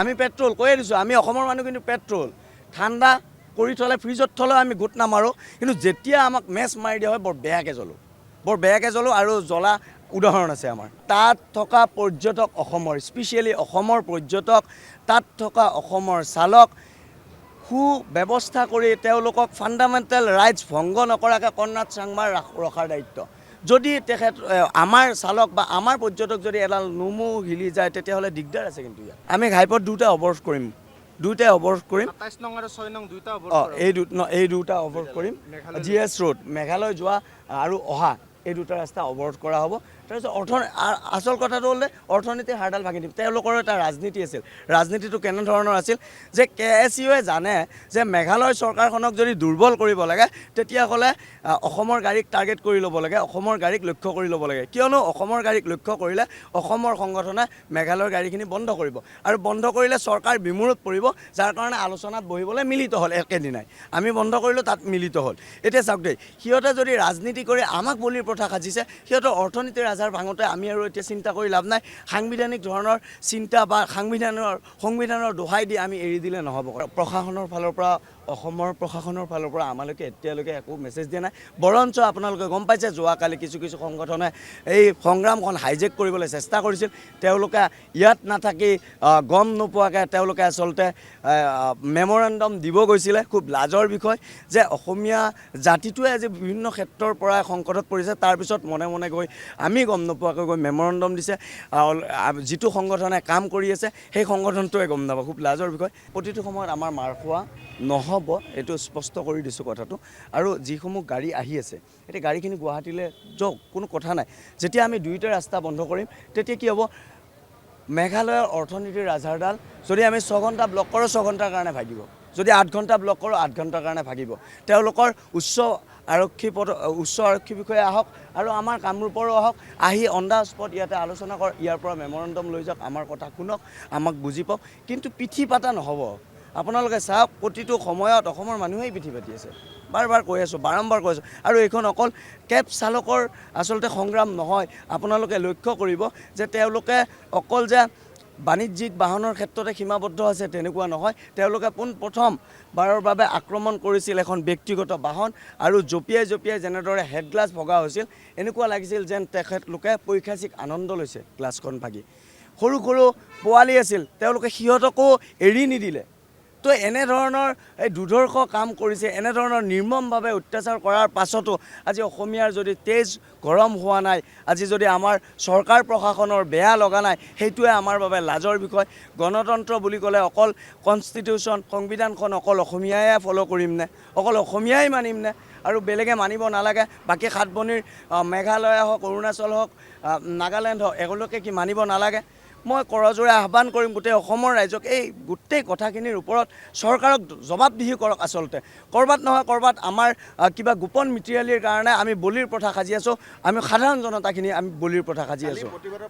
আমি পেট্ৰল কৈয়ে দিছোঁ, আমি অসমৰ মানুহ কিন্তু পেট্ৰল ঠাণ্ডা কৰি থ'লে ফ্ৰিজত থ'লেও আমি গোট নামাৰোঁ, কিন্তু যেতিয়া আমাক মেচ মাৰি দিয়া হয় বৰ বেয়াকৈ জ্বলোঁ আৰু জ্বলা উদাহৰণ আছে আমাৰ। তাত থকা পৰ্যটক অসমৰ, স্পেচিয়েলি অসমৰ পৰ্যটক, তাত থকা অসমৰ চালক সু ব্যৱস্থা কৰি তেওঁলোকক ফাণ্ডামেণ্টেল ৰাইটছ ভংগ নকৰাকৈ কৰ্ণাট চাংমাৰ ৰখাৰ দায়িত্ব। যদি তেখেত আমাৰ চালক বা আমাৰ পৰ্যটক যদি এডাল নোমো হিলি যায় তেতিয়াহ'লে দিগদাৰ আছে। কিন্তু ইয়াত আমি ঘাইপথ দুটা অৱৰোধ কৰিম, 27 নং আৰু 6 নং দুটা এই দুটা অৱৰোধ কৰিম। GS ৰোড মেঘালয় যোৱা আৰু অহা এই দুটা ৰাস্তা অৱৰোধ কৰা হ'ব। তাৰপিছত আচল কথাটো হ'লে অৰ্থনীতিৰ হাৰডাল ভাঙি দিম। তেওঁলোকৰ এটা ৰাজনীতি আছিল, ৰাজনীতিটো কেনেধৰণৰ আছিল যে KSUৱে জানে যে মেঘালয় চৰকাৰখনক যদি দুৰ্বল কৰিব লাগে তেতিয়াহ'লে অসমৰ গাড়ীক টাৰ্গেট কৰি ল'ব লাগে, অসমৰ গাড়ীক লক্ষ্য কৰি ল'ব লাগে। কিয়নো অসমৰ গাড়ীক লক্ষ্য কৰিলে অসমৰ সংগঠনে মেঘালয়ৰ গাড়ীখিনি বন্ধ কৰিব আৰু বন্ধ কৰিলে চৰকাৰ বিমূৰত পৰিব, যাৰ কাৰণে আলোচনাত বহিবলৈ মিলিত হ'ল একেদিনাই। আমি বন্ধ কৰিলোঁ, তাত মিলিত হ'ল। এতিয়া চাওক দেই, সিহঁতে যদি ৰাজনীতি কৰি আমাক বলিৰ প্ৰথা সাজিছে, সিহঁতৰ অৰ্থনীতিৰ আজাৰ ভাঙোতে আমি আৰু এতিয়া চিন্তা কৰি লাভ নাই। সাংবিধানিক ধৰণৰ চিন্তা বা সংবিধানৰ দোহাই দি আমি এৰি দিলে নহ'ব। প্ৰশাসনৰ ফালৰ পৰা অসমৰ প্ৰশাসনৰ ফালৰ পৰা আমালৈকে এতিয়ালৈকে একো মেছেজ দিয়া নাই। বৰঞ্চ আপোনালোকে গম পাইছে যোৱাকালি কিছু সংগঠনে এই সংগ্ৰামখন হাইজেক কৰিবলৈ চেষ্টা কৰিছিল। তেওঁলোকে ইয়াত নাথাকি গম নোপোৱাকৈ তেওঁলোকে আচলতে মেমৰেণ্ডম দিব গৈছিলে। খুব লাজৰ বিষয় যে অসমীয়া জাতিটোৱে আজি বিভিন্ন ক্ষেত্ৰৰ পৰা সংকটত পৰিছে, তাৰপিছত মনে মনে গৈ আমি গম নোপোৱাকৈ গৈ মেমৰেণ্ডম দিছে। যিটো সংগঠনে কাম কৰি আছে সেই সংগঠনটোৱে গম নাপাব, খুব লাজৰ বিষয়। প্ৰতিটো সময়ত আমাৰ মাৰ খোৱা নহ'ব, এইটো স্পষ্ট কৰি দিছোঁ কথাটো। আৰু যিসমূহ গাড়ী আহি আছে এতিয়া গাড়ীখিনি গুৱাহাটীলৈ যাওক, কোনো কথা নাই। যেতিয়া আমি দুয়োটা ৰাস্তা বন্ধ কৰিম তেতিয়া কি হ'ব, মেঘালয়ৰ অৰ্থনীতিৰ আধাৰডাল যদি আমি 6 ঘণ্টা ব্লক কৰোঁ 6 ঘণ্টাৰ কাৰণে ভাগিব, যদি 8 ঘণ্টা ব্লক কৰোঁ 8 ঘণ্টাৰ কাৰণে ভাগিব। তেওঁলোকৰ উচ্চ আৰক্ষী বিষয়া আহক আৰু আমাৰ কামৰূপৰো আহক, আহি অন দ্য স্পট ইয়াতে আলোচনা কৰক, ইয়াৰ পৰা মেমৰেণ্ডম লৈ যাওক, আমাৰ কথা শুনক, আমাক বুজি পাওক, কিন্তু পিঠি পাতা নহ'ব। আপোনালোকে চাওক, প্ৰতিটো সময়ত অসমৰ মানুহেই পিঠি পাতি আছে। বাৰম্বাৰ কৈ আছোঁ আৰু এইখন অকল কেব চালকৰ আচলতে সংগ্ৰাম নহয়। আপোনালোকে লক্ষ্য কৰিব যে তেওঁলোকে অকল যে বাণিজ্যিক বাহনৰ ক্ষেত্ৰতে সীমাবদ্ধ আছে তেনেকুৱা নহয়। তেওঁলোকে পোনপ্ৰথমবাৰৰ বাবে আক্ৰমণ কৰিছিল এখন ব্যক্তিগত বাহন আৰু জঁপিয়াই যেনেদৰে হেডগ্লাছ ভগা হৈছিল, এনেকুৱা লাগিছিল যেন তেখেতলোকে পৈশাচিক আনন্দ লৈছে গ্লাছখন ভাগি। সৰু পোৱালি আছিল, তেওঁলোকে সিহঁতকো এৰি নিদিলে। তো এনেধৰণৰ এই দুৰ্ধৰ্ষ কাম কৰিছে, এনেধৰণৰ নিৰ্মমভাৱে অত্যাচাৰ কৰাৰ পাছতো আজি অসমীয়াৰ যদি তেজ গৰম হোৱা নাই, আজি যদি আমাৰ চৰকাৰ প্ৰশাসনৰ বেয়া লগা নাই, সেইটোৱে আমাৰ বাবে লাজৰ বিষয়। গণতন্ত্ৰ বুলি ক'লে অকল কনষ্টিটিউশ্যন সংবিধানখন অকল অসমীয়াই ফ'ল' কৰিম নে, অকল অসমীয়াই মানিম নে, আৰু বেলেগে মানিব নালাগে? বাকী 7 ভনীৰ মেঘালয় হওক, অৰুণাচল হওক, নাগালেণ্ড হওক, এওঁলোকে কি মানিব নালাগে? মই কৰজোৰে আহ্বান কৰিম গোটেই অসমৰ ৰাইজক, এই গোটেই কথাখিনিৰ ওপৰত চৰকাৰক জবাবদিহি কৰক। আচলতে ক'ৰবাত নহয় ক'ৰবাত আমাৰ কিবা গোপন মিটিৰালিৰ কাৰণে আমি বলিৰ প্ৰথা সাজি আছোঁ, আমি সাধাৰণ জনতাখিনি আমি বলিৰ প্ৰথা সাজি আছোঁ।